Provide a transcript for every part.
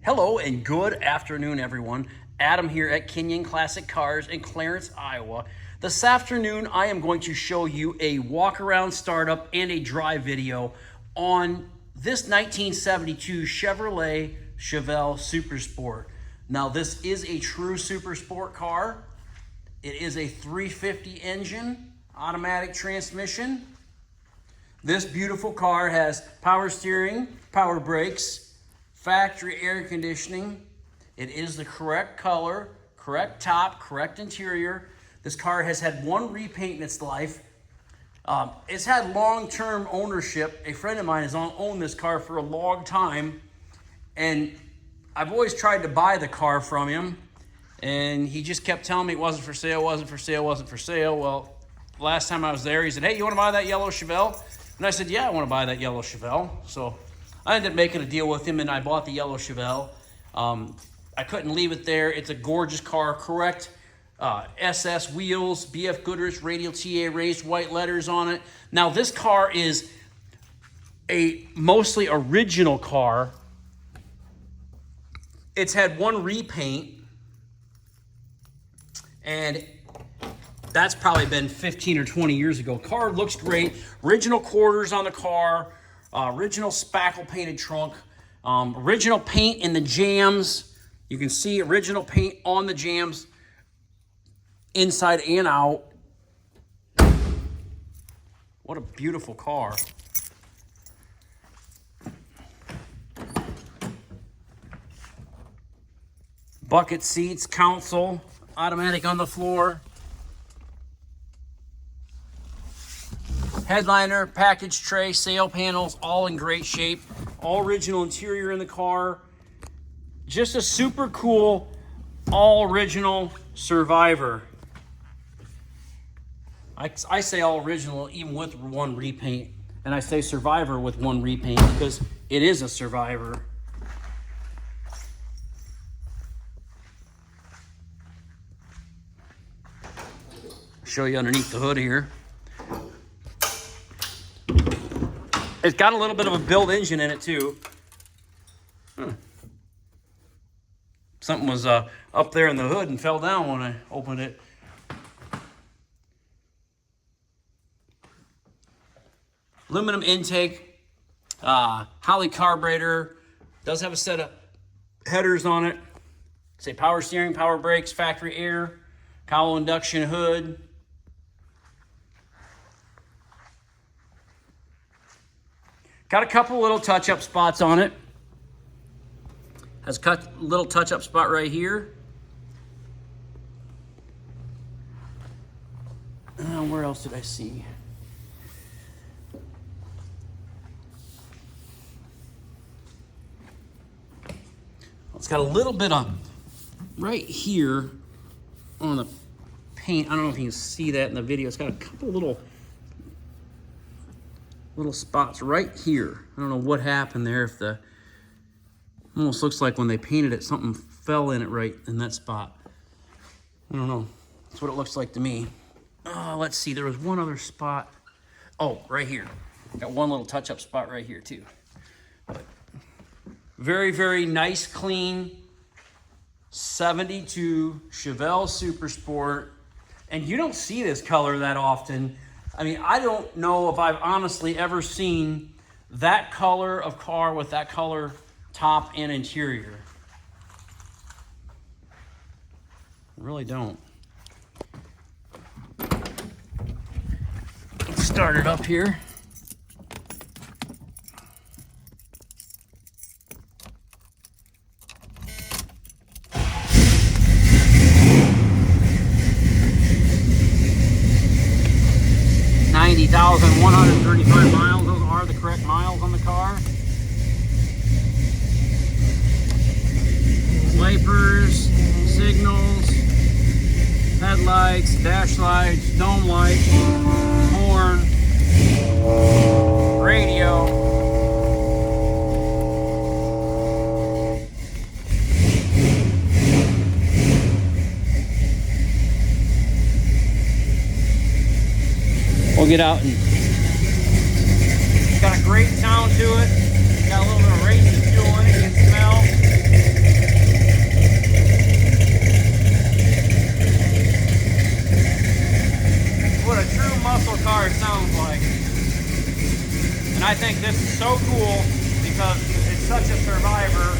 Hello and good afternoon, everyone. Adam here at Kenyon Classic Cars in Clarence, Iowa. This afternoon, I am going to show you a walk-around startup and a drive video on this 1972 Chevrolet Chevelle Super Sport. Now, this is a true Super Sport car. It is a 350 engine, automatic transmission. This beautiful car has power steering, power brakes, factory air conditioning. It is the correct color, correct top, correct interior. This car has had one repaint in its life. It's had long-term ownership. A friend of mine has owned this car for a long time, and I've always tried to buy the car from him, and he just kept telling me it wasn't for sale, wasn't for sale, wasn't for sale. Well, last time I was there, he said, "Hey, you want to buy that yellow Chevelle?" And I said, "Yeah, I want to buy that yellow Chevelle." So I ended up making a deal with him, and I bought the yellow Chevelle. I couldn't leave it there. It's a gorgeous car, correct SS wheels, BF Goodrich radial TA raised white letters on it. Now, this car is a mostly original car. It's had one repaint, and that's probably been 15 or 20 years ago. Car looks great. Original quarters on the car. Original spackle painted trunk, original paint in the jams. You can see original paint on the jams, inside and out. What a beautiful car. Bucket seats, console, automatic on the floor. Headliner, package tray, sail panels, all in great shape. All original interior in the car. Just a super cool, all original Survivor. I say all original even with one repaint. And I say Survivor with one repaint because it is a Survivor. Show you underneath the hood here. It's got a little bit of a built engine in it too. Something was up there in the hood and fell down when I opened it. Aluminum intake, Holley carburetor. Does have a set of headers on it. Say power steering, power brakes, factory air, cowl induction hood. Got a couple little touch-up spots on it. Has a little touch-up spot right here. Where else did I see? It's got a little bit on right here on the paint. I don't know if you can see that in the video. It's got a couple little spots right here. I don't know what happened there. If almost looks like when they painted it, something fell in it right in that spot. I don't know. That's what it looks like to me. Let's see. There was one other spot. Oh, right here. Got one little touch-up spot right here too. But very, very nice, clean 72 Chevelle Super Sport. And you don't see this color that often. I mean, I don't know if I've honestly ever seen that color of car with that color top and interior. I really don't. Let's start it up here. $90,135 miles. Those are the correct miles on the car. Wipers, signals, headlights, dash lights, dome lights, horn, radio. We'll get out and it's got a great sound to it. Got a little bit of racing fuel in it. You can smell. such a survivor.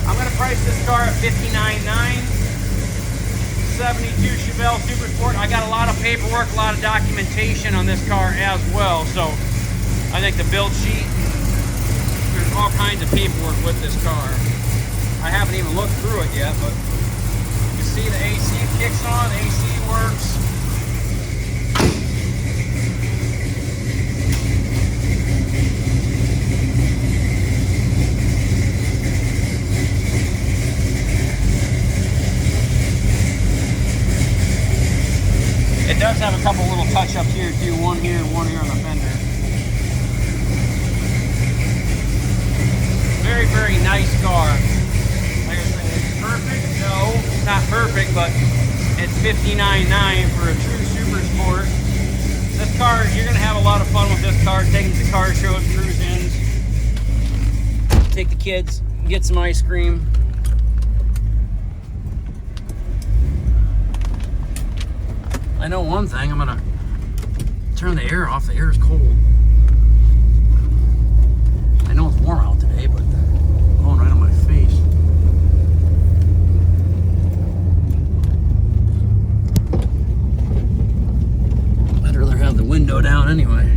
I'm going to price this car at $59,900. 72 Chevelle Super Sport. I got a lot of paperwork, a lot of documentation on this car as well. So I think the build sheet, there's all kinds of paperwork with this car. I haven't even looked through it yet, but you can see the AC kicks on, AC works. It does have a couple little touch-ups here too, one here and one here on the fender. Very, very nice car. Like I said, it's perfect. No, it's not perfect, but it's $59,900 for a true super sport. This car, you're gonna have a lot of fun with this car, taking to car shows, cruise-ins. Take the kids, get some ice cream. I know one thing, I'm gonna turn the air off. The air is cold. I know it's warm out today, but blowing right on my face. I'd rather have the window down anyway.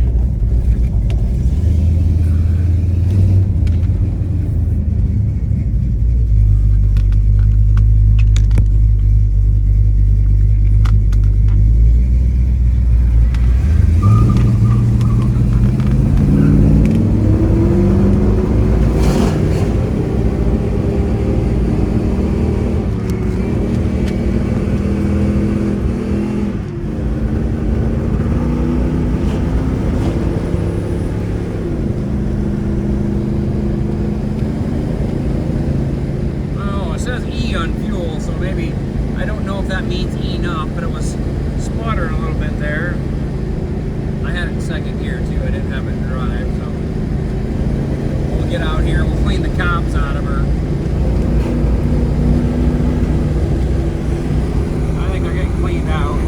On fuel, so maybe, I don't know if that means enough, but it was sputtering a little bit there. I had it in second gear too, I didn't have it in drive, so we'll get out here, we'll clean the cops out of her. I think they're getting cleaned out.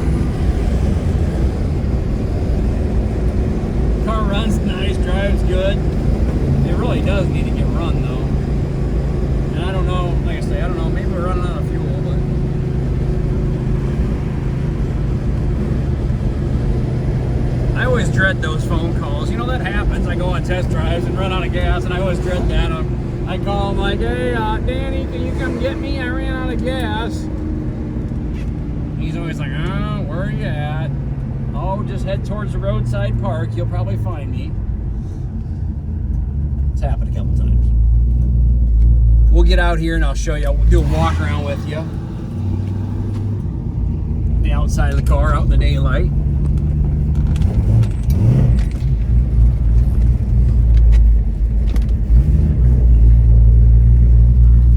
Car runs nice, drives good. It really does need to get run though. And I don't know, like I say, I don't know, maybe we're running out of fuel, but I always dread those phone calls. You know, that happens. I go on test drives and run out of gas, and I always dread that. I call them like, hey, Danny, can you come get me? I ran out of gas. He's always like, oh, where are you at? Oh, just head towards the roadside park. You'll probably find me. It's happened a couple times. We'll get out here and I'll show you. We'll do a walk around with you. The outside of the car, out in the daylight.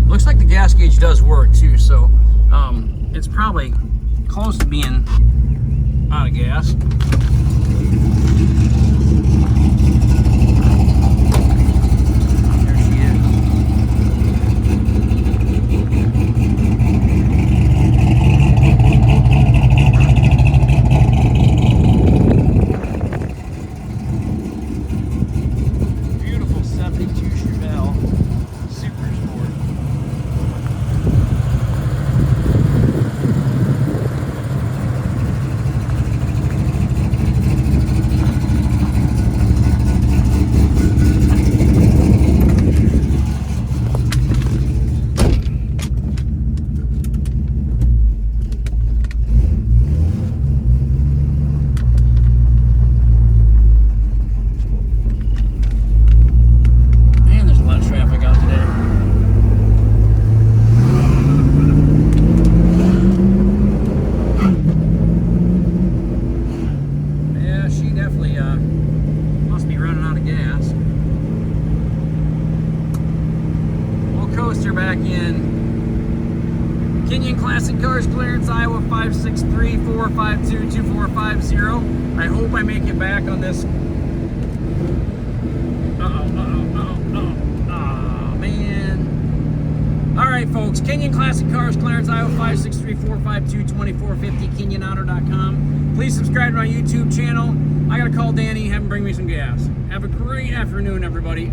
Looks like the gas gauge does work too, so it's probably close to being out of gas. Back in Kenyon Classic Cars, Clarence, Iowa 563-452-2450. I hope I make it back on this. Oh man. All right, folks. Kenyon Classic Cars, Clarence, Iowa 563-452-2450. KenyonAuto.com. Please subscribe to my YouTube channel. I gotta call Danny, have him bring me some gas. Have a great afternoon, everybody.